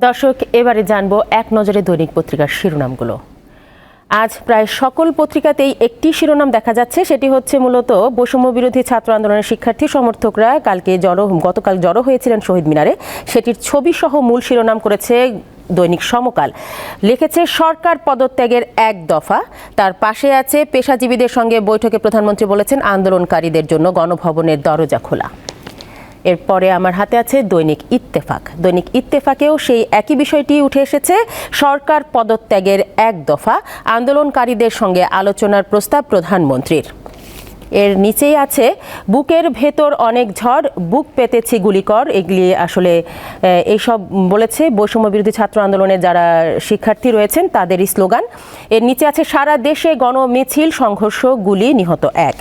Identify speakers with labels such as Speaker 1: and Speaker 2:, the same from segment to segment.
Speaker 1: দর্শক, এবারে জানবো এক নজরে দৈনিক পত্রিকার শিরোনামগুলো। আজ প্রায় সকল পত্রিকাতেই একটি শিরোনাম দেখা যাচ্ছে, সেটি হচ্ছে মূলত বৈষম্য বিরোধী ছাত্র আন্দোলনের শিক্ষার্থী সমর্থকরা গতকাল জড়ো হয়েছিলেন শহীদ মিনারে, সেটির ছবি সহ মূল শিরোনাম করেছে দৈনিক সমকাল। লিখেছে সরকার পদত্যাগের এক দফা, তার পাশে আছে পেশাজীবীদের সঙ্গে বৈঠকে প্রধানমন্ত্রী বলেছেন আন্দোলনকারীদের জন্য গণভবনের দরজা খোলা। এরপরে আমার হাতে আছে দৈনিক ইত্তেফাক। দৈনিক ইত্তেফাকেও সেই একই বিষয়টি উঠে এসেছে, সরকার পদত্যাগের এক দফা, আন্দোলনকারীদের সঙ্গে আলোচনার প্রস্তাব প্রধানমন্ত্রীর। এর নিচেই আছে বুকের ভেতর অনেক ঝড়, বুক পেতেছি গুলিকর। এগুলি আসলে এইসব বলেছে বৈষম্য বিরোধী ছাত্র আন্দোলনের যারা শিক্ষার্থী রয়েছেন তাদেরই স্লোগান। এর নিচে আছে সারা দেশে গণমিছিল, সংঘর্ষ, গুলি, নিহত এক।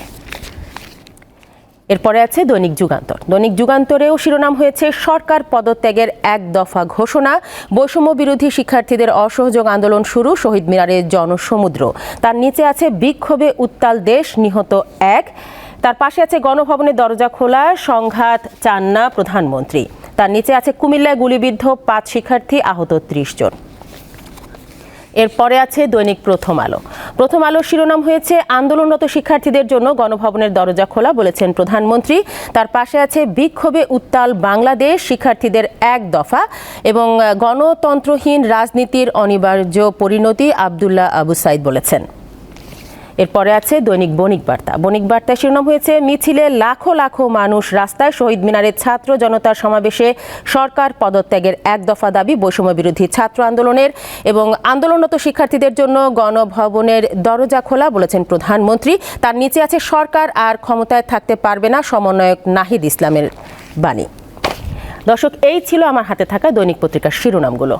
Speaker 1: এরপরে আছে দৈনিক যুগান্তর। দৈনিক যুগান্তরেও শিরোনাম হয়েছে সরকার পদত্যাগের এক দফা ঘোষণা, বৈষম্য বিরোধী শিক্ষার্থীদের অসহযোগ আন্দোলন শুরু, শহীদ মিনারে জনসমুদ্র। তার নিচে আছে বিক্ষোভে উত্তাল দেশ, নিহত এক। তার পাশে আছে গণভবনের দরজা খোলা, সংঘাত চান না প্রধানমন্ত্রী। তার নিচে আছে কুমিল্লায় গুলিবিদ্ধ 5 শিক্ষার্থী, আহত 30 জন। এরপরে আছে দৈনিক প্রথম আলো। প্রথম আলোর শিরোনাম হয়েছে আন্দোলনরত শিক্ষার্থীদের জন্য গণভবনের দরজা খোলা, বলেছেন প্রধানমন্ত্রী। তার পাশে আছে বিক্ষোভে উত্তাল বাংলাদেশ, শিক্ষার্থীদের এক দফা এবং গণতন্ত্রহীন রাজনীতির অনিবার্য পরিণতি, আব্দুল্লাহ আবু সাইদ বলেছেন। এরপরে আছে দৈনিক বণিক বার্তা। বণিক বার্তায় শিরোনাম হয়েছে মিছিলে লাখো লাখো মানুষ রাস্তায়, শহীদ মিনারের ছাত্র জনতার সমাবেশে সরকার পদত্যাগের এক দফা দাবি বৈষম্য বিরোধী ছাত্র আন্দোলনের এবং আন্দোলনরত শিক্ষার্থীদের জন্য গণভবনের দরজা খোলা, বলেছেন প্রধানমন্ত্রী। তার নিচে আছে সরকার আর ক্ষমতায় থাকতে পারবে না, সমন্বয়ক নাহিদ ইসলামের বাণী। দর্শক, এই ছিল আমার হাতে থাকা দৈনিক পত্রিকার শিরোনামগুলো।